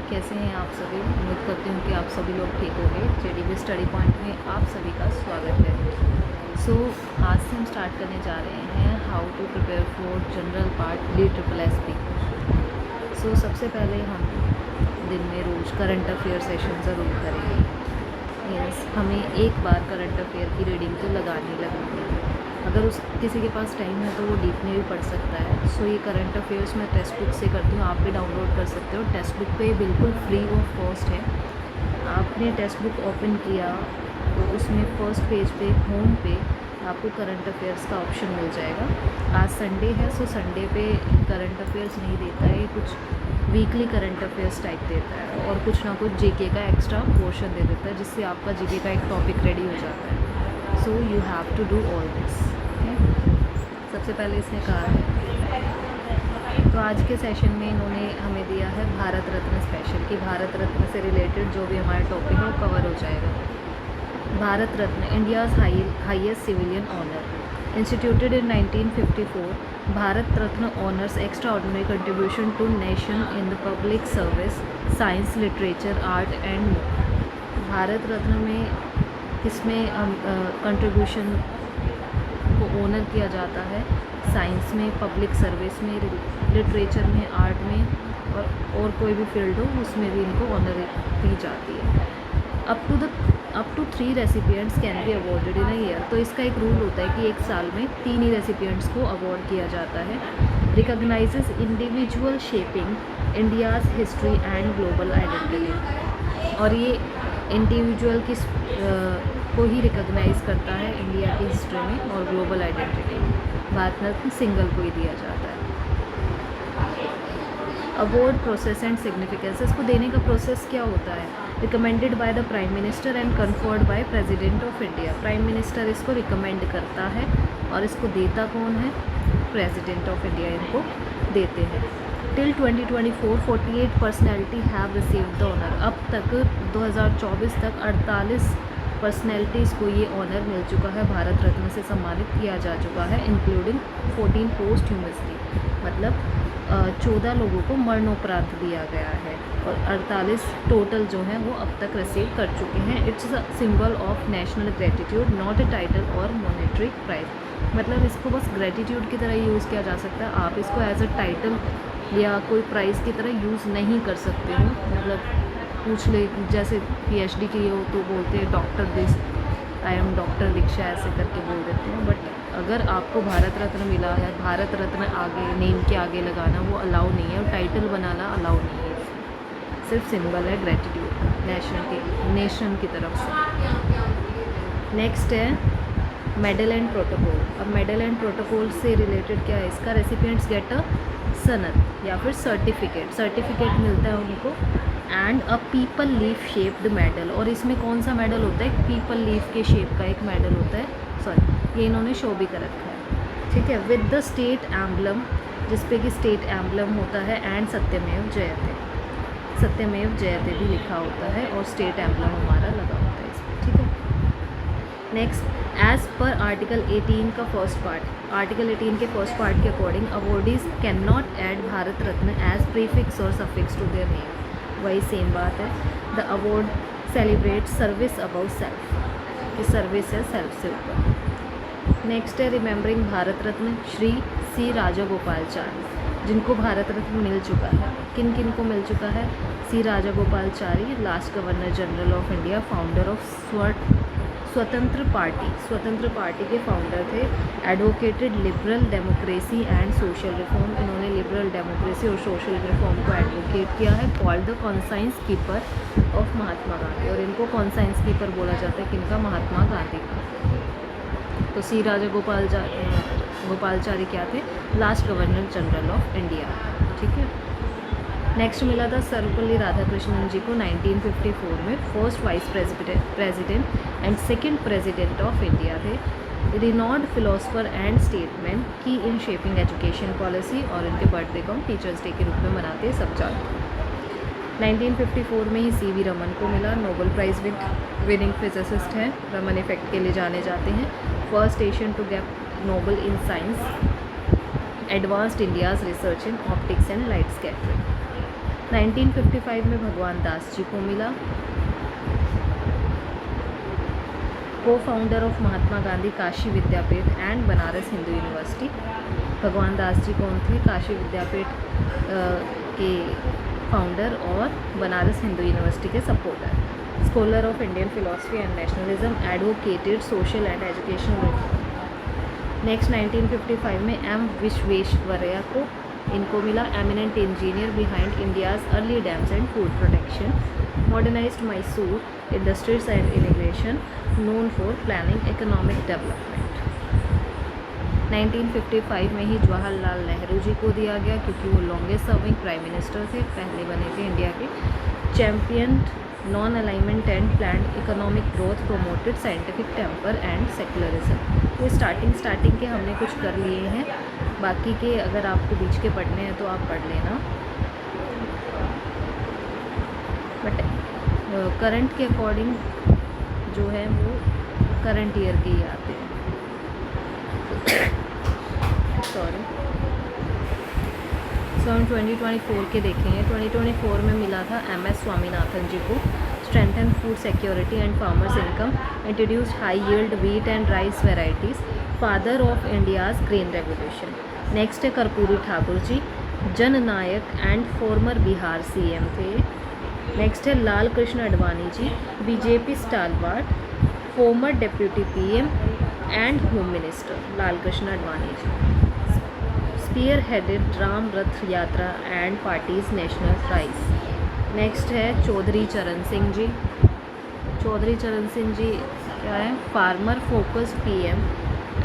कैसे हैं आप सभी। उम्मीद करती हूँ कि आप सभी लोग ठीक होंगे। जेडीबी स्टडी पॉइंट में आप सभी का स्वागत है। आज से हम स्टार्ट करने जा रहे हैं how to prepare for general part DSSS। सबसे पहले हम दिन में रोज़ करंट अफेयर सेशन ज़रूर करेंगे। हमें एक बार करंट अफेयर की रीडिंग तो लगानी लगेगी। अगर किसी के पास टाइम है तो वो डीप में भी पढ़ सकता है। ये करंट अफेयर्स मैं टेक्स्ट बुक से करती हूँ, आप भी डाउनलोड कर सकते हो। टेक्स्ट बुक पे बिल्कुल फ्री ऑफ कॉस्ट है। आपने टेक्स्ट बुक ओपन किया तो उसमें फर्स्ट पेज पे होम पे आपको करंट अफेयर्स का ऑप्शन मिल जाएगा। आज संडे है, संडे पे करंट अफेयर्स नहीं देता है, कुछ वीकली करंट अफेयर्स टाइप देता है और कुछ ना कुछ जीके का एक्स्ट्रा पोर्शन दे देता है, जिससे आपका जीके का एक टॉपिक रेडी हो जाता है। You have to do all this. सबसे पहले इसने कहा है, तो आज के सेशन में इन्होंने हमें दिया है भारत रत्न स्पेशल, कि भारत रत्न से रिलेटेड जो भी हमारा टॉपिक है वो कवर हो जाएगा। Bharat Ratna, India's highest civilian honour, instituted in 1954, Bharat Ratna honours extraordinary contribution to nation in the public service, science, literature, art and more. Bharat Ratna में किसमें कंट्रीब्यूशन को ऑनर किया जाता है? साइंस में, पब्लिक सर्विस में, लिटरेचर में, आर्ट में और कोई भी फील्ड हो उसमें भी इनको ऑनर दी जाती है। Up to 3 recipients can be awarded in a year. तो इसका एक रूल होता है कि एक साल में 3 ही रेसिपिएंट्स को अवॉर्ड किया जाता है। Recognises individual shaping India's history and global identity. और ये इंडिविजुअल को ही रिकॉग्नाइज करता है इंडिया की हिस्ट्री में और global identity. Bharat Ratna single को ही दिया जाता है। अवार्ड प्रोसेस एंड सिग्निफिकेंस, इसको देने का प्रोसेस क्या होता है? Recommended by the prime minister and conferred by president of India. Prime minister इसको रिकमेंड करता है और इसको देता कौन है? प्रेसिडेंट ऑफ इंडिया इनको देते हैं। Till 2024 48 personality have received the honour. अब तक 2024 तक 48 पर्सनैलिटीज़ को ये ऑनर मिल चुका है, भारत रत्न से सम्मानित किया जा चुका है, इंक्लूडिंग 14 पोस्ट ह्यूमसली, मतलब 14 लोगों को मरणोपरांत दिया गया है और 48 टोटल जो हैं वो अब तक रिसीव कर चुके हैं। It's a symbol of national gratitude, not a title और मॉनेटरी प्राइज। मतलब इसको बस ग्रेटिट्यूड की तरह यूज़ किया जा सकता है, आप इसको एज अ टाइटल या कोई प्राइज़ की तरह यूज़ नहीं कर सकते हो। मतलब पूछ ले, जैसे PhD की हो तो बोलते हैं doctor this, I am doctor Diksha, ऐसे करके बोल देते हैं। बट अगर आपको भारत रत्न मिला है, भारत रत्न आगे नेम के आगे लगाना वो अलाउ नहीं है और टाइटल बनाना अलाउ नहीं है। सिर्फ सिंबल है ग्रेटिट्यूड नेशन की तरफ से। नेक्स्ट है मेडल एंड प्रोटोकॉल। अब मेडल एंड प्रोटोकॉल से रिलेटेड क्या है इसका? रेसिपिएंट्स गेट अ सनद या फिर सर्टिफिकेट मिलता है उनको and a people leaf shaped medal. और इसमें कौन सा मेडल होता है? पीपल लीफ के शेप का एक मेडल होता है। ये इन्होंने शो भी कर रखा है, ठीक है। विद द स्टेट एम्बलम, जिसपे कि स्टेट एम्बलम होता है, एंड सत्यमेव जयते भी लिखा होता है और स्टेट एम्बलम हमारा लगा होता है इसमें, ठीक है। नेक्स्ट, एज पर आर्टिकल 18 का फर्स्ट पार्ट, आर्टिकल 18 के फर्स्ट पार्ट के according awardees can not add Bharat Ratna as prefix और सफिक्स टू देयर नेम। वही सेम बात है। The award celebrate service about self, कि सर्विस है सेल्फ से ऊपर। नेक्स्ट है रिमेंबरिंग भारत रत्न श्री C राजागोपालचारी, जिनको भारत रत्न मिल चुका है। किन किन को मिल चुका है? C Rajagopalachari, last governor general of India, founder of Swatantra party के फाउंडर थे। Advocated liberal democracy and social reform, इन्होंने लिबरल डेमोक्रेसी और सोशल रिफॉर्म को एडवोकेट किया है। Called the conscience keeper of Mahatma Gandhi, और इनको कॉन्साइंस कीपर बोला जाता है किनका? महात्मा गांधी का। तो C राजागोपालचारी क्या थे? Last governor general of India, ठीक है। नेक्स्ट मिला था सर्वपल्ली राधाकृष्णन जी को 1954 में, first vice president and second president of India थे। रिनॉर्ड फिलोसफर एंड स्टेटमैन, की इन शेपिंग एजुकेशन पॉलिसी, और इनके बर्थडे को हम टीचर्स डे के रूप में मनाते हैं सब जानते हैं। 1954 में ही CV रमन को मिला, नोबेल प्राइज़ विनिंग फिजिसिस्ट हैं, रमन इफेक्ट के लिए जाने जाते हैं। First Asian to get Nobel in science, advanced India's research in optics and light scattering. 1955 में भगवान दास जी को मिला। Co founder of Mahatma Gandhi Kashi Vidyapeeth and Banaras Hindu University. Bhagwan Das जी कौन थे? काशी विद्यापीठ के फाउंडर और बनारस हिंदू यूनिवर्सिटी के supporter. Scholar of Indian philosophy and nationalism, advocated social and educational reform. Next 1955 में M Visvesvaraya को इनको मिला eminent engineer behind India's early dams and food protection. Modernised Mysore industries and immigration, known for planning economic development. 1955 में ही जवाहरलाल नेहरू जी को दिया गया क्योंकि वो लॉन्गेस्ट सर्विंग प्राइम मिनिस्टर थे, पहले बने थे इंडिया के। Champion non alignment and planned economic growth, promoted scientific temper and secularism. तो स्टार्टिंग के हमने कुछ कर लिए हैं, बाकी के अगर आपको बीच के पढ़ने हैं तो आप पढ़ लेना, बट करंट के अकॉर्डिंग जो है वो करंट ईयर के ही आते हैं। सॉरी। सो हम 2024 के देखेंगे। 2024 में मिला था MS स्वामीनाथन जी को, strengthen food security and farmers income, introduced high yield wheat and rice varieties, father of India's grain revolution. Next है Karpoori Thakur ji, Jananayak and former Bihar CM थे। नेक्स्ट है Lal Krishna Advani ji, BJP stalwart, former deputy PM and home minister, Lal Krishna Advani ji. Spearheaded Ram Rath Yatra and party's national prize. Next है चौधरी चरण सिंह जी। चौधरी चरण सिंह जी क्या है? Farmer focused PM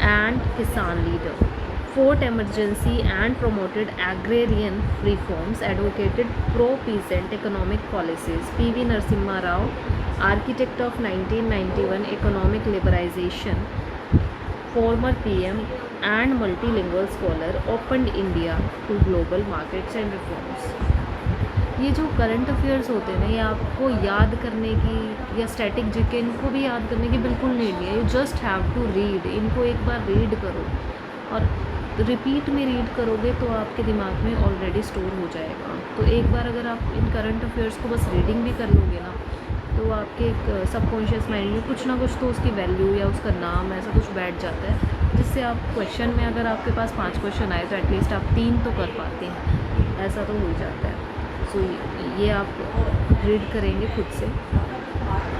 and किसान leader, fought emergency and promoted agrarian reforms, advocated pro-peasant economic policies. PV Narasimha Rao, architect of 1991 economic liberalization, former PM and multilingual scholar, opened India to global markets and reforms. ये जो current affairs होते हैं ना, ये आपको याद करने की या स्टैटिक जीके इनको भी याद करने की बिल्कुल नीड नहीं है। You just have to read, इनको एक बार रीड करो और रिपीट में रीड करोगे तो आपके दिमाग में ऑलरेडी स्टोर हो जाएगा। तो एक बार अगर आप इन करंट अफेयर्स को बस रीडिंग भी कर लोगे ना, तो आपके एक सबकॉन्शियस माइंड में कुछ ना कुछ तो उसकी वैल्यू या उसका नाम ऐसा कुछ बैठ जाता है, जिससे आप क्वेश्चन में अगर आपके पास 5 क्वेश्चन आए तो एटलीस्ट आप 3 तो कर पाते हैं, ऐसा तो हो ही जाता है। सो ये आप रीड करेंगे खुद से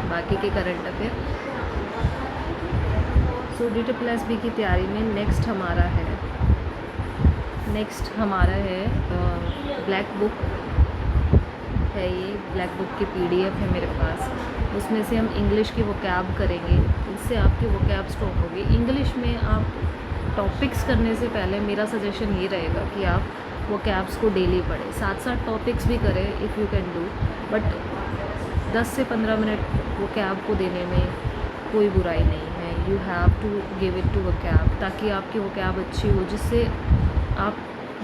बाकी के करंट अफेयर। सो DSSB की तैयारी में नेक्स्ट हमारा है ब्लैक बुक है। ये ब्लैक बुक की PDF है मेरे पास, उसमें से हम इंग्लिश की वोकैब करेंगे, इससे आपकी वोकैब स्ट्रॉन्ग होगी। इंग्लिश में आप टॉपिक्स करने से पहले मेरा सजेशन ये रहेगा कि आप वोकैब्स को डेली पढ़ें, साथ साथ टॉपिक्स भी करें if you can do, but 10 से 15 मिनट वोकैब को देने में कोई बुराई नहीं है। You have to give it to vocab, ताकि आपकी वोकैब अच्छी हो, जिससे आप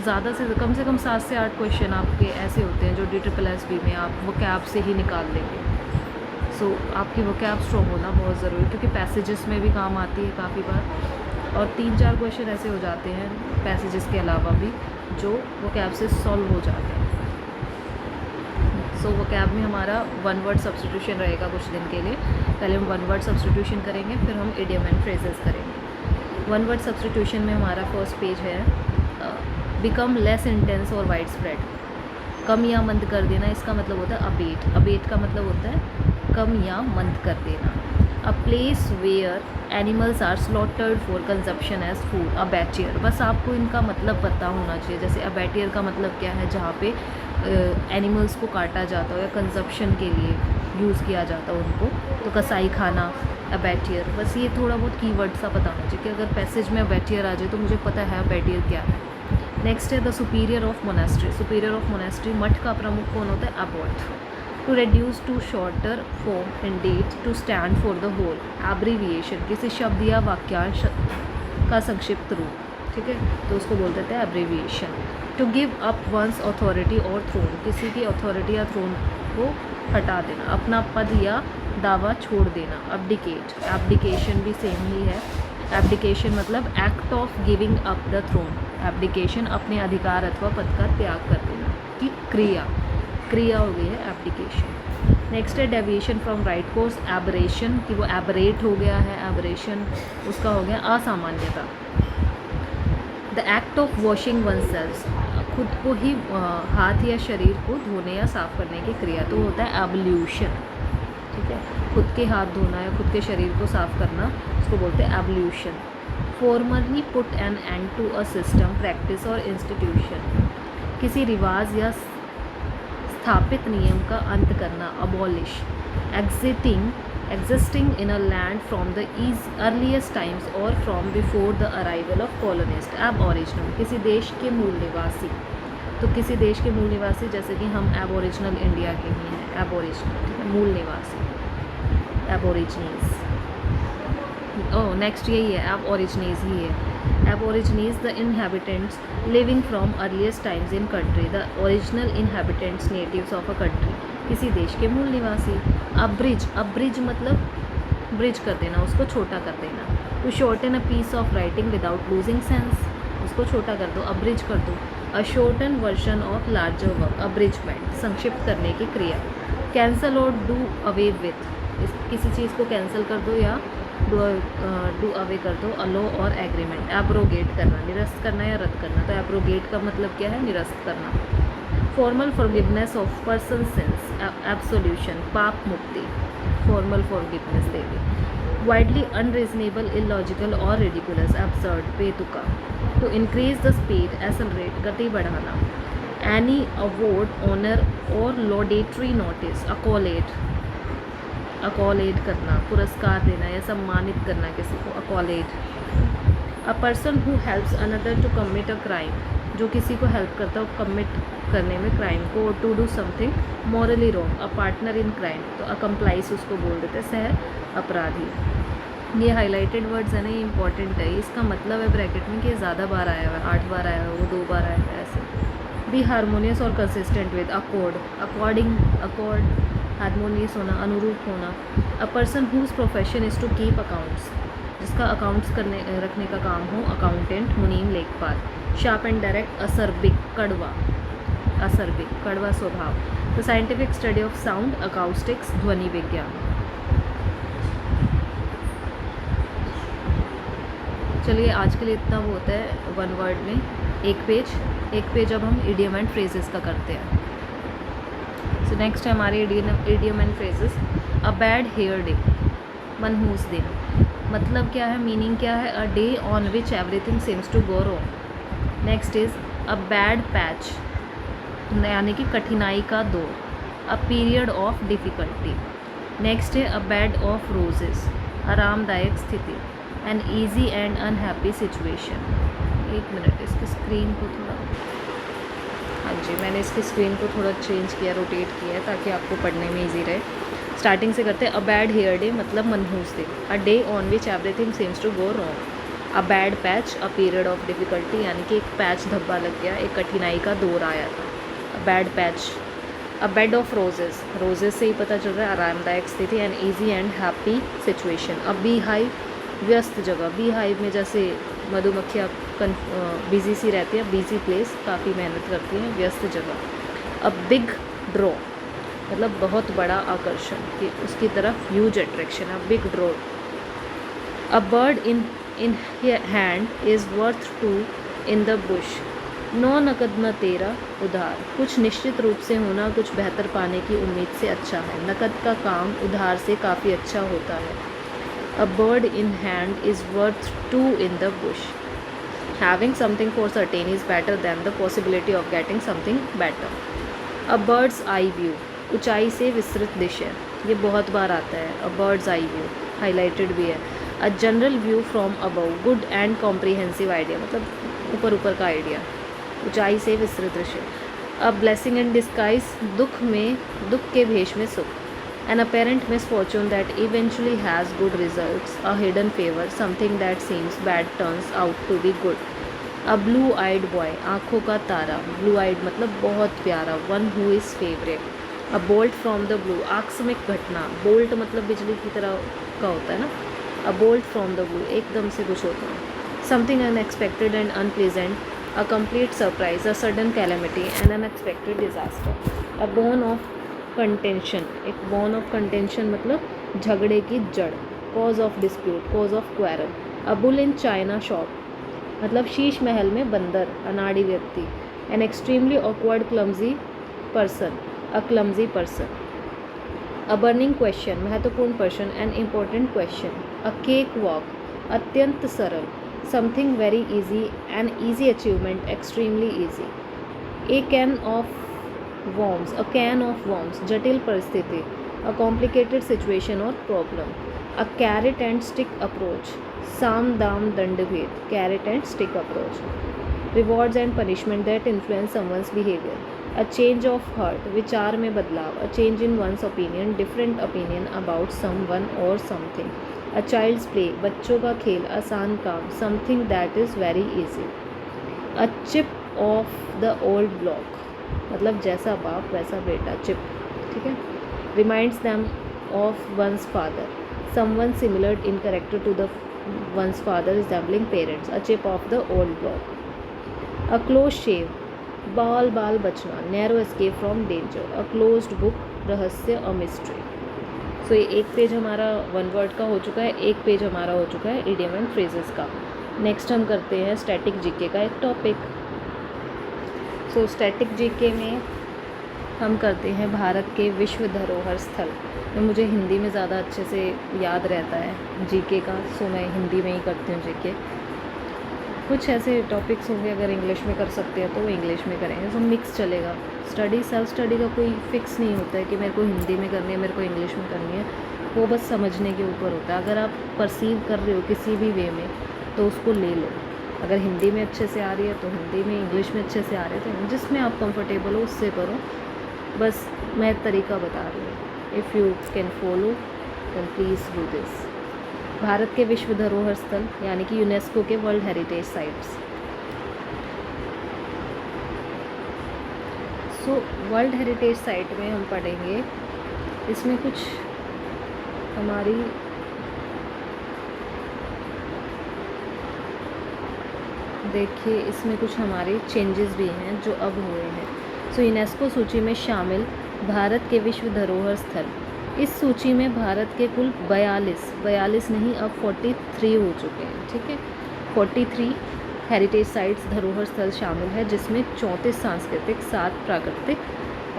ज़्यादा से कम 7 से 8 क्वेश्चन आपके ऐसे होते हैं जो DSSB में आप वोकैब से ही निकाल लेंगे। सो आपकी वोकैब स्ट्रॉन्ग होना बहुत ज़रूरी है, क्योंकि पैसेजेस में भी काम आती है काफ़ी बार, और 3-4 क्वेश्चन ऐसे हो जाते हैं पैसेजेस के अलावा भी जो वोकैब से सॉल्व हो जाते हैं। सो वोकैब में हमारा 1 वर्ड सब्स्टिट्यूशन रहेगा कुछ दिन के लिए। पहले हम 1 वर्ड सब्स्टिट्यूशन करेंगे, फिर हम इडियम एंड फ्रेजेस करेंगे। 1 वर्ड सब्स्टिट्यूशन में हमारा फर्स्ट पेज है बिकम लेस इंटेंस और वाइड स्प्रेड। कम या मंद कर देना, इसका मतलब होता है अबेट। अबेट का मतलब होता है कम या मंद कर देना। A place where animals are slaughtered for consumption as food. Abattoir, बस आपको इनका मतलब पता होना चाहिए। जैसे अबैटियर का मतलब क्या है? जहाँ पे एनिमल्स को काटा जाता हो या कंजप्शन के लिए यूज़ किया जाता हो उनको, तो कसाई खाना अबैटियर। बस ये थोड़ा बहुत कीवर्ड सा पता होना चाहिए कि अगर पैसेज में अबैटियर आ जाए तो मुझे पता है अबैटियर क्या है। नेक्स्ट है the superior of monastery. Superior of monastery, मठ का प्रमुख कौन होता है? Abbot. To reduce to shorter form indeed, to stand for the whole. Abbreviation, किसी शब्द या वाक्यांश का संक्षिप्त रूप, ठीक है, तो उसको बोल देते हैं abbreviation. To give up one's authority और थ्रोन, किसी की अथॉरिटी या थ्रोन को हटा देना, अपना पद या दावा छोड़ देना। अब्डिकेट, एब्डिकेशन भी सेम ही है। एब्डिकेशन मतलब act of giving up the throne. Abdication अपने अधिकार अथवा पद का त्याग कर देना की क्रिया। क्रिया हो गई है एब्डिकेशन। नेक्स्ट है deviation from right course, aberration, कि वो एबरेट हो गया है, एबरेशन उसका हो गया असामान्यता। The act of washing oneself, खुद को ही हाथ या शरीर को धोने या साफ़ करने की क्रिया, तो होता है एब्ल्यूशन। ठीक है, खुद के हाथ धोना या खुद के शरीर को साफ़ करना, उसको बोलते हैं ablution. Formerly put an end to a system, practice और इंस्टीट्यूशन, किसी रिवाज या स्थापित नियम का अंत करना, abolish. Existing in a land from the earliest times और from before the arrival of colonist. Aboriginal, किसी देश के मूल निवासी, तो किसी देश के मूल निवासी जैसे कि हम एबॉरिजिनल इंडिया के ही हैं, एबॉरिजिनल, ठीक है, मूल निवासी, एबॉरिजिनीज। ओह नेक्स्ट यही है, एबॉरिजिनीज ही है। Aborigines, the inhabitants living from earliest times in country, the original inhabitants, natives of a country, किसी देश के मूल निवासी। अब्रिज मतलब ब्रिज कर देना, उसको छोटा कर देना। To shorten a piece of writing without losing sense, उसको छोटा कर दो, अब्रिज कर दो। A shorten version of larger work, abridgement, संक्षिप्त करने की क्रिया। कैंसल और डू अवे विथ, किसी चीज़ को कैंसिल कर दो या डू अवे कर दो। अलो और एग्रीमेंट, एब्रोगेट करना, निरस्त करना या रद्द करना, तो एब्रोगेट का मतलब क्या है, निरस्त करना। Formal forgiveness of person sins, absolution, पाप मुक्ति, फॉर्मल फॉरगिवनेस दे दी। वाइडली अनरीजनेबल, इलॉजिकल और रिडिकुलस, एब्सर्ड, बेतुका। To increase the speed, accelerate, गति बढ़ाना। एनी अवार्ड, ऑनर और लॉडेटरी नोटिस, अकॉलेट करना, पुरस्कार देना या सम्मानित करना किसी को, accolade. A person who helps another to commit a crime, जो किसी को हेल्प करता है कमिट करने में क्राइम को। To do something morally wrong, a partner in crime, तो अकम्प्लाइज उसको बोल देते हैं, सह अपराधी। ये हाईलाइटेड वर्ड्स है ना, ये इंपॉर्टेंट है, इसका मतलब है ब्रैकेट में कि ज़्यादा बार आया हुआ है, 8 बार आया हुआ है, वो 2 बार आया है ऐसे। बी हारमोनियस और consistent with, accord, according, accord, harmonious होना, अनुरूप होना। A person whose profession is to keep accounts, जिसका अकाउंट्स करने रखने का काम हो, अकाउंटेंट, मुनीम, लेखपाल। शार्प एंड डायरेक्ट, असरबिक, कड़वा, असरबिक, कड़वा स्वभाव। The scientific study of sound, acoustics, ध्वनि विज्ञान। चलिए आज के लिए इतना वो होता है 1 वर्ड में, एक पेज अब हम इडियम एंड फ्रेजेस का करते हैं। सो नेक्स्ट है हमारे idiom and phrases. A bad hair day, मनहूस दिन, मतलब क्या है, मीनिंग क्या है, a day on which everything seems to go wrong. Next is a bad patch, यानी कि कठिनाई का दौर, a period of difficulty. Next है अ बेड ऑफ रोजेस, आरामदायक स्थिति, an easy and unhappy situation. 1 minute, इसकी स्क्रीन को थोड़ा, हाँ जी मैंने इसकी स्क्रीन को थोड़ा चेंज किया, रोटेट किया है ताकि आपको पढ़ने में इजी रहे। स्टार्टिंग से करते हैं। अ बैड हेयर डे मतलब मनहूस दिन, a day on which everything seems to go wrong. A bad patch, a period of difficulty, यानी कि एक पैच धब्बा लग गया, एक कठिनाई का दौर आया था, अ bad patch. A bed of roses, roses से ही पता चल रहा है आरामदायक स्थिति, and easy and happy situation. A bee hive, व्यस्त जगह, बी हाइव में जैसे मधुमक्खियाँ बिजी सी रहती है, बिजी प्लेस, काफ़ी मेहनत करती हैं, व्यस्त जगह। अ बिग ड्रॉ मतलब बहुत बड़ा आकर्षण, कि उसकी तरफ huge attraction, a big draw. A bird in hand is worth 2 in the bush, नो नकद न तेरा उधार, कुछ निश्चित रूप से होना कुछ बेहतर पाने की उम्मीद से अच्छा है, नकद का काम उधार से काफ़ी अच्छा होता है। अ bird in hand is worth 2 in the bush, having something for certain is better than the possibility of getting something better. A bird's eye view, ऊंचाई से विस्तृत दृश्य, ये बहुत बार आता है। A bird's eye view highlighted भी है। A general view from above, good and comprehensive idea, मतलब ऊपर का आइडिया, ऊंचाई से विस्तृत दृश्य। अ ब्लेसिंग इन डिस्गाइज, दुख के भेष में सुख। An apparent misfortune that eventually has good results, a hidden favor, something that seems bad turns out to be good. A blue-eyed boy, आँखों का तारा, blue-eyed मतलब बहुत प्यारा, one who is favorite. A bolt from the blue, आकस्मिक घटना, bolt मतलब बिजली की तरह का होता है ना, a bolt from the blue, एकदम से कुछ होता है। Something unexpected and unpleasant, a complete surprise, a sudden calamity, an unexpected disaster. A bone of contention, एक बोन ऑफ कंटेंशन मतलब झगड़े की जड़, cause of dispute, cause of quarrel. A bull in China shop मतलब शीश महल में बंदर, अनाड़ी व्यक्ति। An extremely awkward clumsy person, a clumsy person. A burning question, महत्वपूर्ण प्रश्न, an important question. A cake walk, अत्यंत सरल, something very easy, an easy achievement, extremely easy. A can of worms, a can of worms, जटिल परिस्थिति, a complicated situation और problem. A carrot and stick approach, साम दाम दंड भेद, carrot and stick approach. Rewards and punishment that influence someone's behaviour. A change of heart, विचार में बदलाव, a change in once opinion, different opinion about someone और something. अ child's play, बच्चों का खेल, आसान काम, something that is very easy. A chip of the old block मतलब जैसा बाप वैसा बेटा, चिप, ठीक है। Reminds them of one's father, someone similar in character to the one's father resembling parents. A chip of the old block. A close shave, बाल बाल बचना, narrow escape from danger. A closed book, रहस्य, a mystery. सो ये एक page हमारा one word का हो चुका है, एक पेज हमारा हो चुका है इडियम एंड फ्रेजेस का। नेक्स्ट हम करते हैं स्टैटिक जीके का एक टॉपिक। सो स्टैटिक जीके में हम करते हैं भारत के विश्व धरोहर स्थल। तो मुझे हिंदी में ज़्यादा अच्छे से याद रहता है जीके का, सो मैं हिंदी में ही करती हूँ जीके। कुछ ऐसे टॉपिक्स होंगे अगर इंग्लिश में कर सकते हैं तो वो इंग्लिश में करेंगे, सो मिक्स चलेगा। स्टडी सेल्फ स्टडी का कोई फिक्स नहीं होता है कि मेरे को हिंदी में करनी है, मेरे को इंग्लिश में करनी है, वो बस समझने के ऊपर होता है। अगर आप परसीव कर रहे हो किसी भी वे में तो उसको ले लो। अगर हिंदी में अच्छे से आ रही है तो हिंदी में, इंग्लिश में अच्छे से आ रहे तो जिसमें आप कंफर्टेबल हो उससे करो, बस मैं तरीका बता रही हूँ। If you can follow then please do this. भारत के विश्व धरोहर स्थल यानी कि यूनेस्को के world heritage sites. So world heritage site में हम पढ़ेंगे, इसमें कुछ हमारी देखिए इसमें कुछ हमारे चेंजेस भी हैं जो अब हुए हैं। सो यूनेस्को सूची में शामिल भारत के विश्व धरोहर स्थल, इस सूची में भारत के कुल 42 नहीं अब 43 हो चुके हैं, ठीक है। 43 हेरिटेज साइट्स धरोहर स्थल शामिल है, जिसमें 34 सांस्कृतिक, 7 प्राकृतिक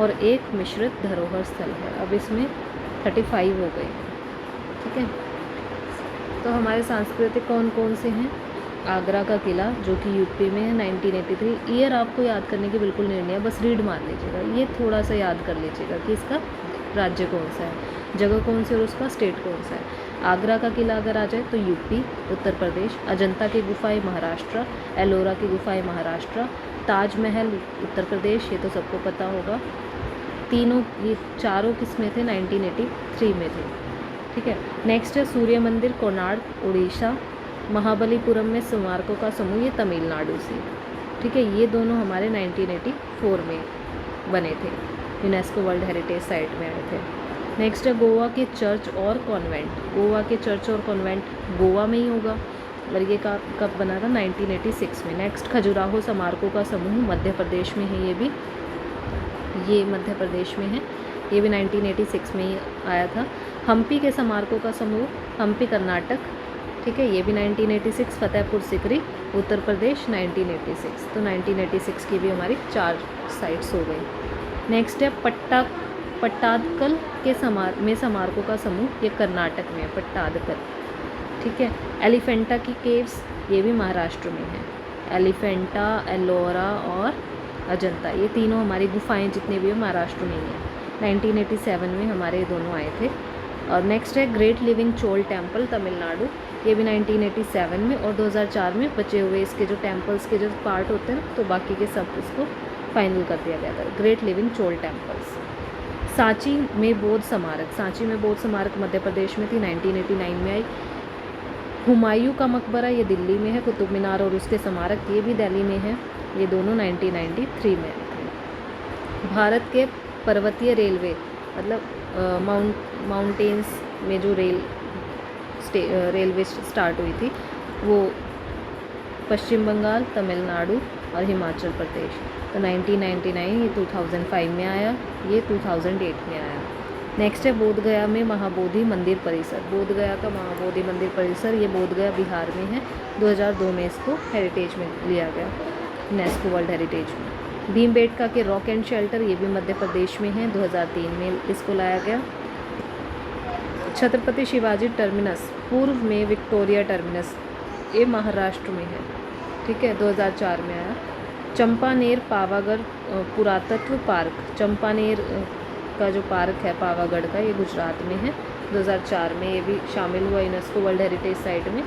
और 1 मिश्रित धरोहर स्थल है। अब इसमें 35 हो गए हैं, ठीक है। तो हमारे सांस्कृतिक कौन कौन से हैं? आगरा का किला जो कि यूपी में है, 1983। ईयर आपको याद करने की बिल्कुल नहीं है, बस रीड मार लीजिएगा, ये थोड़ा सा याद कर लीजिएगा कि इसका राज्य कौन सा है, जगह कौन सी और उसका स्टेट कौन सा है। आगरा का किला अगर आ जाए तो यूपी, उत्तर प्रदेश। अजंता की गुफाएं महाराष्ट्र, एलोरा की गुफाएं महाराष्ट्र। ताजमहल उत्तर प्रदेश, ये तो सबको पता होगा। तीनों ये चारों किस में थे? 1983 में थे, ठीक है। नेक्स्ट है सूर्य मंदिर कोणार्क उड़ीसा। महाबलीपुरम में स्मारकों का समूह, ये तमिलनाडु से, ठीक है। ये दोनों हमारे 1984 में बने थे, यूनेस्को वर्ल्ड हेरिटेज साइट में आए थे। नेक्स्ट है गोवा के चर्च और कॉन्वेंट। गोवा के चर्च और कॉन्वेंट गोवा में ही होगा, और ये कब बना था? 1986 में। नेक्स्ट खजुराहो स्मारकों का समूह मध्य प्रदेश में है, ये मध्य प्रदेश में है, ये भी 1986 में ही आया था। हम्पी के स्मारकों का समूह हम्पी कर्नाटक, ठीक है, ये भी 1986। फतेहपुर सिकरी उत्तर प्रदेश 1986। तो 1986 की भी हमारी 4 साइट्स हो गई। नेक्स्ट है पट्टादकल के स्मारकों का समूह, ये कर्नाटक में है, पट्टादकल, ठीक है। एलिफेंटा की केव्स, ये भी महाराष्ट्र में है। एलिफेंटा, एलोरा और अजंता, ये तीनों हमारी गुफाएं जितनी भी है महाराष्ट्र में ही है। 1987 में हमारे दोनों आए थे। और नेक्स्ट है great living Chola temple Tamil Nadu, ये भी 1987 में। और 2004 में बचे हुए इसके जो टेम्पल्स के जो पार्ट होते हैं तो बाकी के सब इसको फाइनल कर दिया गया था, great living Chola temples. Sanchi में बौद्ध स्मारक, सांची में बौद्ध स्मारक मध्य प्रदेश में थी, 1989 में आई। हुमायूं का मकबरा, ये दिल्ली में है। कुतुब मीनार और उसके स्मारक, ये भी दिल्ली में है, ये दोनों 1993 में आए थे। भारत के पर्वतीय रेलवे मतलब माउंटेन्स में जो रेलवे स्टार्ट हुई थी वो पश्चिम बंगाल, तमिलनाडु और हिमाचल प्रदेश। तो 1999 ये 2005 में आया, ये 2008 में आया। नेक्स्ट है बोध गया में महाबोधि मंदिर परिसर। बोध गया का महाबोधि मंदिर परिसर, ये बोध गया बिहार में है। 2002 में इसको हेरिटेज में लिया गया, यूनेस्को वर्ल्ड हेरिटेज में। भीमबेटका के रॉक एंड शेल्टर, ये भी मध्य प्रदेश में है। 2003 में इसको लाया गया। छत्रपति शिवाजी टर्मिनस, पूर्व में विक्टोरिया टर्मिनस, ये महाराष्ट्र में है, ठीक है। 2004 में आया। चंपानेर पावागढ़ पुरातत्व पार्क, चंपानेर का जो पार्क है पावागढ़ का, ये गुजरात में है। 2004 में ये भी शामिल हुआ यूनेस्को वर्ल्ड हेरिटेज साइट में।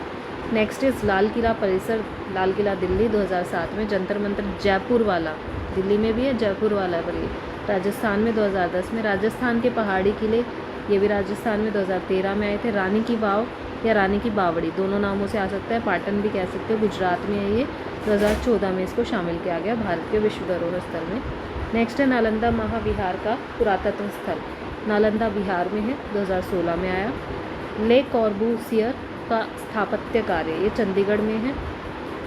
नेक्स्ट इज़ लाल किला परिसर, लाल किला दिल्ली 2007 में। जंतर मंतर जयपुर वाला, दिल्ली में भी है, जयपुर वाला पर ये राजस्थान में 2010 में। राजस्थान के पहाड़ी किले, ये भी राजस्थान में 2013 में आए थे। रानी की वाव या रानी की बावड़ी, दोनों नामों से आ सकता है, पाटन भी कह सकते हो, गुजरात में है ये। 2014 में इसको शामिल किया गया भारत के विश्व धरोहर स्थल में। नेक्स्ट है नालंदा महाविहार का पुरातत्व स्थल, नालंदा बिहार में है, 2016 में आया। ले कॉर्बूसियर का स्थापत्य कार्य, ये चंडीगढ़ में है।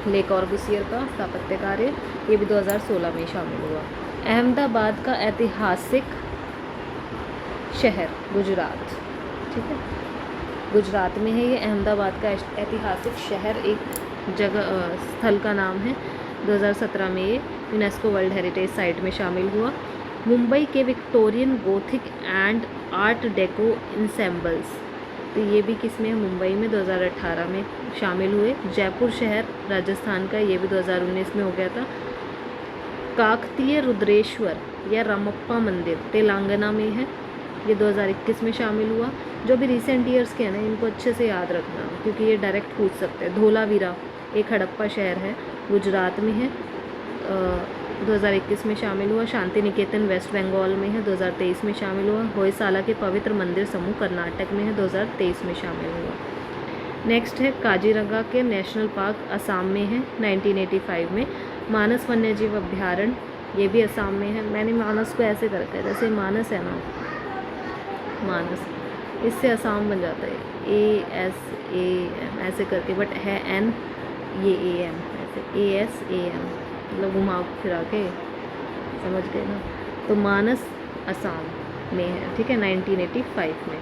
ले कॉर्बूसियर का स्थापत्य कार्य, ये भी 2016 में शामिल हुआ। अहमदाबाद का ऐतिहासिक शहर, गुजरात, ठीक है, गुजरात में है ये। अहमदाबाद का ऐतिहासिक शहर एक जगह स्थल का नाम है। 2017 में ये यूनेस्को वर्ल्ड हेरिटेज साइट में शामिल हुआ। मुंबई के Victorian gothic and art deco ensembles, तो ये भी किस में है, मुंबई में, 2018 में शामिल हुए। जयपुर शहर राजस्थान का, ये भी 2019 में हो गया था। काकतीय रुद्रेश्वर या रामप्पा मंदिर तेलंगाना में है, ये 2021 में शामिल हुआ। जो भी रिसेंट ईयर्स के हैं ना, इनको अच्छे से याद रखना क्योंकि ये डायरेक्ट पूछ सकते हैं। धोलावीरा एक हड़प्पा शहर है, गुजरात में है, 2021 में शामिल हुआ। शांति निकेतन वेस्ट बंगाल में है, 2023 में शामिल हुआ। होयसाला के पवित्र मंदिर समूह कर्नाटक में है, 2023 में शामिल हुआ। नेक्स्ट है काजीरंगा के नेशनल पार्क, असम में है, 1985 में। मानस वन्यजीव अभ्यारण्य, ये भी असम में है। मैंने मानस को ऐसे कर रखा है, जैसे मानस है ना, मानस, इससे असम बन जाता है, ASAM ऐसे करके, बट है N, ये AM, ऐसे ASAM, मतलब घुमा फिरा के, समझ गए ना। तो मानस असम में है, ठीक है, 1985 में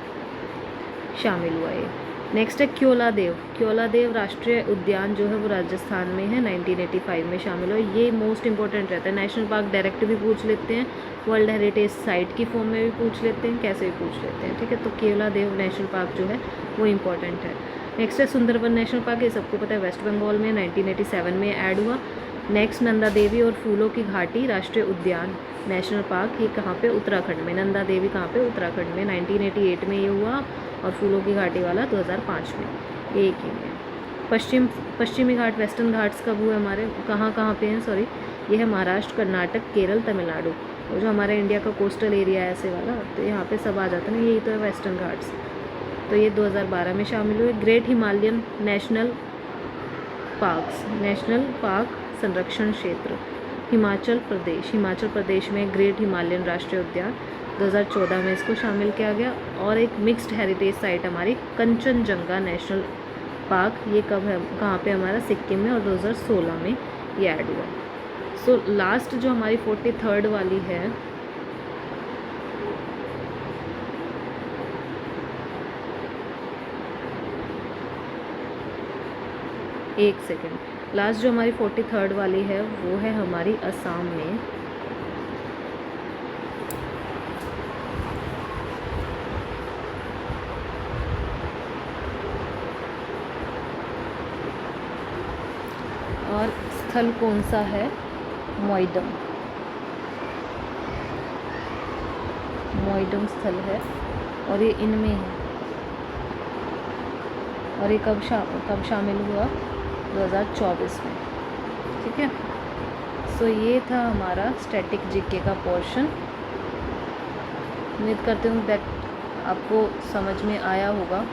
शामिल हुआ ये। नेक्स्ट है क्योलादेव, क्योलादेव राष्ट्रीय उद्यान जो है वो राजस्थान में है, 1985 में शामिल हुआ। ये मोस्ट इंपॉर्टेंट रहता है, नेशनल पार्क डायरेक्ट भी पूछ लेते हैं, वर्ल्ड हेरिटेज साइट की फॉर्म में भी पूछ लेते हैं, कैसे भी पूछ लेते हैं, ठीक है। तो क्योलादेव नेशनल पार्क जो है वो इम्पॉर्टेंट है। नेक्स्ट है सुंदरबन नेशनल पार्क, ये सबको पता है, वेस्ट बंगाल में, 1987 में ऐड हुआ। नेक्स्ट नंदा देवी और फूलों की घाटी राष्ट्रीय उद्यान नेशनल पार्क, ये कहाँ पे, उत्तराखंड में। नंदा देवी कहाँ पे, उत्तराखंड में, 1988 में ये हुआ। और फूलों की घाटी वाला 2005 में, एक ही में। पश्चिमी घाट, वेस्टर्न घाट्स कब हुए हमारे, कहाँ पे हैं, सॉरी, ये है महाराष्ट्र, कर्नाटक, केरल, तमिलनाडु। वो जो हमारे इंडिया का कोस्टल एरिया है ऐसे वाला, तो यहाँ पे सब आ जाता है ना, यही तो है वेस्टर्न घाट्स। तो ये 2012 में शामिल हुए। Great Himalayan national parks, national park संरक्षण क्षेत्र, हिमाचल प्रदेश में ग्रेट हिमालयन राष्ट्रीय उद्यान, 2014 में इसको शामिल किया गया। और एक मिक्स्ड हेरिटेज साइट हमारी कंचनजंगा नेशनल पार्क, ये कब है, कहाँ पे, हमारा सिक्किम में, और 2016 में ये ऐड हुआ। सो लास्ट जो हमारी 43rd वाली है, एक सेकेंड, लास्ट जो हमारी 43rd वाली है वो है हमारी असम में। और स्थल कौन सा है, मोइडम, मोइडम स्थल है, और ये इनमें है। और ये कब शामिल हुआ, 2024 में, ठीक है। सो ये था हमारा स्टैटिक जीके का पोर्शन। उम्मीद करती हूँ दैट आपको समझ में आया होगा।